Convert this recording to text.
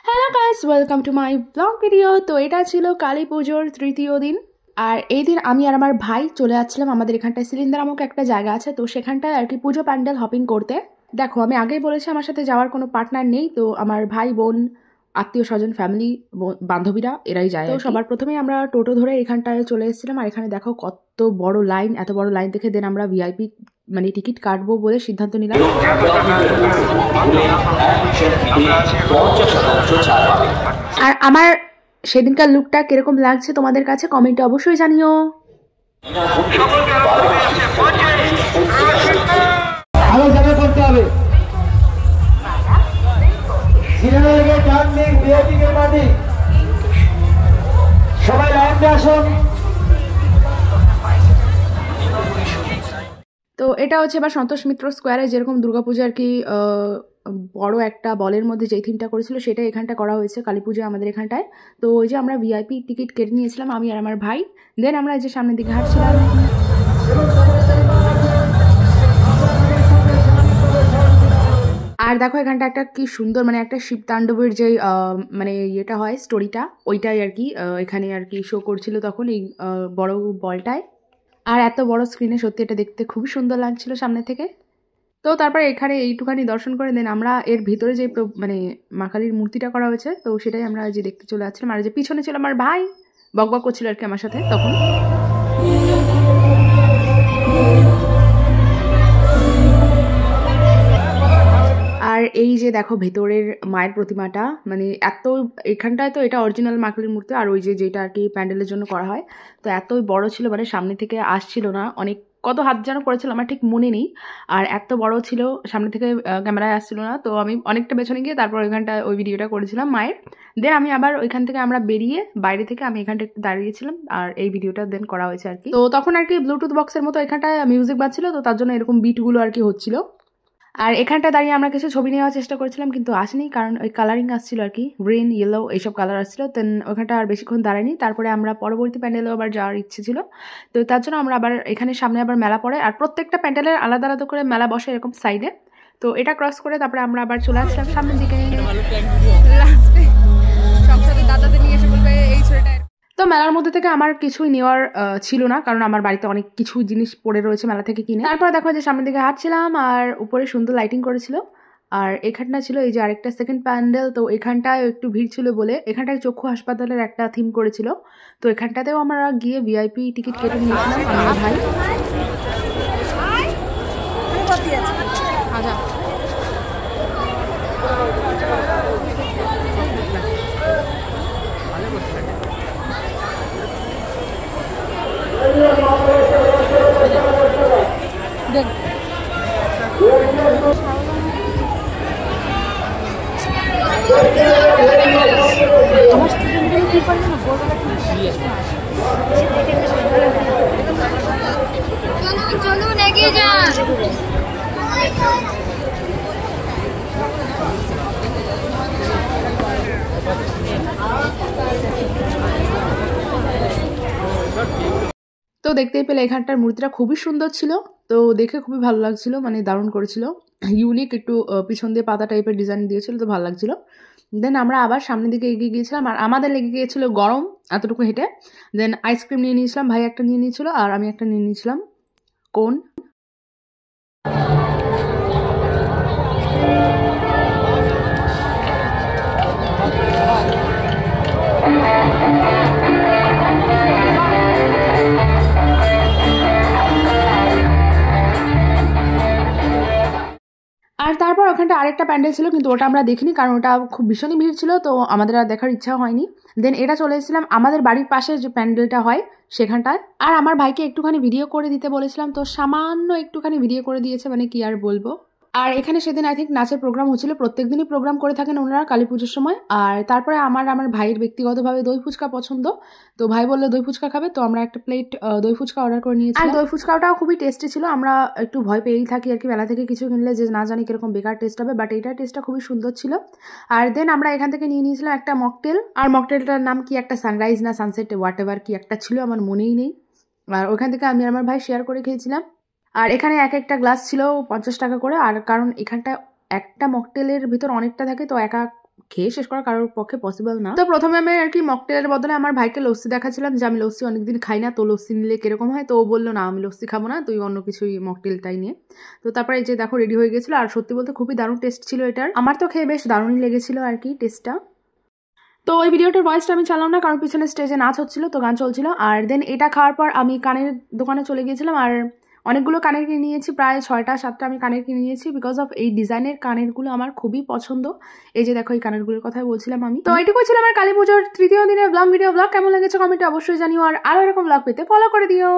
Hello guys, welcome to my blog video. তো এটা ছিল কালী পুজোর তৃতীয় দিন। আর এই দিন আমি আর আমার ভাই চলে যাচ্ছিলাম আমাদের এখানটায় সিলিন্ডার নামক একটা জায়গা আছে, তো সেখানটায় আর কি পুজো প্যান্ডেল হপিং করতে। দেখো, আমি আগেই বলেছি আমার সাথে যাওয়ার কোনো পার্টনার নেই, তো আমার ভাই বোন আত্মীয় স্বজন ফ্যামিলি বান্ধবীরা এরাই যায়। তো সবার প্রথমেই আমরা টোটো ধরে এখানটায় চলে এসেছিলাম। আর এখানে দেখো কত বড় লাইন, এত বড় লাইন দেখে দেন আমরা ভিআইপি মানে টিকিট কাটবো বলে সিদ্ধান্ত নিলাম। আর আমার সেদিনকার লুকটা কিরকম লাগছে তোমাদের কাছে কমেন্টে অবশ্যই জানিও। করতে হবে সবাই লাইনে আসুন। তো এটা হচ্ছে এবার সন্তোষ মিত্র স্কোয়ারে যেরকম দুর্গাপূজা আর কি বড় একটা বলের মধ্যে যেই থিমটা করেছিল সেটা এখানটা করা হয়েছে কালী পুজো আমাদের এখানটায়। তো ওই যে আমরা ভিআইপি টিকিট কেটে নিয়েছিলাম আমি আর আমার ভাই, দেন আমরা যে সামনের দিকে হাঁটছিলাম। আর দেখো এখানটা একটা কি সুন্দর মানে একটা শিব তাণ্ডবের যে মানে ইয়েটা হয় স্টোরিটা, ওইটাই আর কি এখানে আর কি শো করছিল তখন এই বড় বলটায়। আর এত বড় স্ক্রিনে সত্যি এটা দেখতে খুবই সুন্দর লাগছিল সামনে থেকে। তো তারপরে এখানে এইটুখানি দর্শন করে দেন আমরা এর ভিতরে যে মানে মা কালীর মূর্তিটা করা হয়েছে, তো সেটাই আমরা যে দেখতে চলে যাচ্ছিলাম। আর যে পিছনে ছিল আমার ভাই, বকবক করছিল আর কি আমার সাথে তখন। আর এই যে দেখো ভেতরের মায়ের প্রতিমাটা, মানে এত এখানটায় তো এটা অরিজিনাল মা কালীর মূর্তি, আর ওই যে যেটা আর কি প্যান্ডেলের জন্য করা হয়, তো এতই বড় ছিল মানে সামনে থেকে আসছিল না, অনেক কত হাত যেন করেছিল আমার ঠিক মনে নেই। আর এত বড় ছিল সামনে থেকে ক্যামেরায় আসছিল না, তো আমি অনেকটা পেছনে গিয়ে তারপর ওইখানটা ওই ভিডিওটা করেছিলাম মায়ের। দেন আমি আবার ওইখান থেকে আমরা বেরিয়ে বাইরে থেকে আমি এখানটা একটু দাঁড়িয়েছিলাম আর এই ভিডিওটা দেন করা হয়েছে আর কি। তো তখন আর কি ব্লুটুথ বক্সের মতো এখানটায় মিউজিক বাজছিল, তো তার জন্য এরকম বিটগুলো আর কি হচ্ছিল। আর এখানটা দাঁড়িয়ে আমরা কিছু ছবি নেওয়ার চেষ্টা করেছিলাম কিন্তু আসেনি, কারণ ওই কালারিং আসছিল আর কি, গ্রিন ইয়েলো এইসব কালার আসছিল। দেন ওখানটা আর বেশিক্ষণ দাঁড়ায়নি, তারপরে আমরা পরবর্তী প্যান্ডেলেও আবার যাওয়ার ইচ্ছে ছিল, তো তার জন্য আমরা আবার এখানে সামনে আবার মেলা পড়ে আর প্রত্যেকটা প্যান্ডেলের আলাদা আলাদা করে মেলা বসে এরকম সাইডে। তো এটা ক্রস করে তারপরে আমরা আবার চলে আসলাম সামনের দিকে। দাদাদের নিয়ে এসে বলবে এই ছেলেটা। তো মেলার মধ্যে থেকে আমার কিছুই নেওয়ার ছিল না, কারণ আমার বাড়িতে অনেক কিছু জিনিস পড়ে রয়েছে মেলা থেকে কিনে। তারপর দেখো যে সামনের দিকে হাঁটছিলাম আর উপরে সুন্দর লাইটিং করেছিল। আর এখানটা ছিল এই যে আরেকটা সেকেন্ড প্যান্ডেল, তো এখানটায় একটু ভিড় ছিল বলে এখানটায় চক্ষু হাসপাতালের একটা থিম করেছিল, তো এখানটাতেও আমরা গিয়ে ভিআইপি টিকিট কেটে নিয়েছিলাম আমার ভাই। আচ্ছা দেখ আমার স্টুডেন্টগুলো কি পারবে না চলুন এগিয়ে যান। তো দেখতেই পেলে এখানটার মূর্তিটা খুবই সুন্দর ছিল, তো দেখে খুবই ভালো লাগছিল, মানে দারুণ করেছিল, ইউনিক একটু পিছন দিয়ে পাতা টাইপের ডিজাইন দিয়েছিল, তো ভালো লাগছিল। দেন আমরা আবার সামনের দিকে এগিয়ে গিয়েছিলাম আর আমাদের লেগে গিয়েছিল গরম এতটুকু হেঁটে। দেন আইসক্রিম নিয়ে নিয়েছিলাম, ভাই একটা নিয়ে নিয়েছিল আর আমি একটা নিয়ে নিয়েছিলাম কোন। আর তারপর ওখানটা আরেকটা প্যান্ডেল ছিল কিন্তু ওটা আমরা দেখিনি, কারণ ওটা খুব ভীষণই ভিড় ছিল, তো আমাদের আর দেখার ইচ্ছা হয়নি। দেন এটা চলে এসেছিলাম আমাদের বাড়ির পাশে যে প্যান্ডেলটা হয় সেখানটায়। আর আমার ভাইকে একটুখানি ভিডিও করে দিতে বলেছিলাম, তো সামান্য একটুখানি ভিডিও করে দিয়েছে, মানে কি আর বলবো। আর এখানে সেদিন আই থিঙ্ক নাচের প্রোগ্রাম হচ্ছিল, প্রত্যেকদিনই প্রোগ্রাম করে থাকেন ওনারা কালী পুজোর সময়। আর তারপরে আমার ভাইয়ের ব্যক্তিগতভাবে দই ফুচকা পছন্দ, তো ভাই বললো দই ফুচকা খাবে, তো আমরা একটা প্লেট দই ফুচকা অর্ডার করে নিয়েছি। আর দই ফুচকাটাও খুবই টেস্টি ছিল, আমরা একটু ভয় পেয়েই থাকি আর কি মেলা থেকে কিছু কিনলে যে না জানি কিরকম বেকার টেস্ট হবে, বাট এইটার টেস্টটা খুবই সুন্দর ছিল। আর দেন আমরা এখান থেকে নিয়ে নিয়েছিলাম একটা মকটেল, আর মকটেলটার নাম কি একটা সানরাইজ না সানসেট হোয়াট এভার কি একটা ছিল, আমার মনেই নেই। আর ওখান থেকে আমি আর আমার ভাই শেয়ার করে খেয়েছিলাম। আর এখানে এক একটা গ্লাস ছিল 50 টাকা করে, আর কারণ এখানটা একটা মকটেলের ভিতর অনেকটা থাকে, তো একা খেয়ে শেষ করা কারোর পক্ষে পসিবল না। তো প্রথমে আমি আর কি মকটেলের বদলে আমার ভাইকে লস্যি দেখাচ্ছিলাম যে আমি লস্যি অনেকদিন খাই না, তো লস্যি নিলে কিরকম হয়। তো ও বললো না আমি লস্যি খাবো না, তুই অন্য কিছুই মকটেলটাই নিয়ে। তো তারপরে এই যে দেখো রেডি হয়ে গেছিলো, আর সত্যি বলতে খুবই দারুণ টেস্ট ছিল এটার। আমার তো খেয়ে বেশ দারুণই লেগেছিল আর কি টেস্টটা। তো ওই ভিডিওটার ভয়েসটা আমি চালাম না, কারণ পিছনে স্টেজে নাচ হচ্ছিল, তো গান চলছিল। আর দেন এটা খাওয়ার পর আমি কানের দোকানে চলে গিয়েছিলাম, আর অনেকগুলো কানের কিনে নিয়েছি, প্রায় 6টা-7টা আমি কানের কিনে নিয়েছি, বিকজ অফ এই ডিজাইনের কানেরগুলো আমার খুবই পছন্দ। এই যে দেখো এই কানেরগুলোর কথাই বলছিলাম আমি। তো এইটুকু ছিল আমার কালী পুজোর তৃতীয় দিনের ব্লগ ভিডিও। ব্লগ কেমন লেগেছে কমেন্টে অবশ্যই জানিও, আর আরও এরকম ব্লগ পেতে ফলো করে দিও।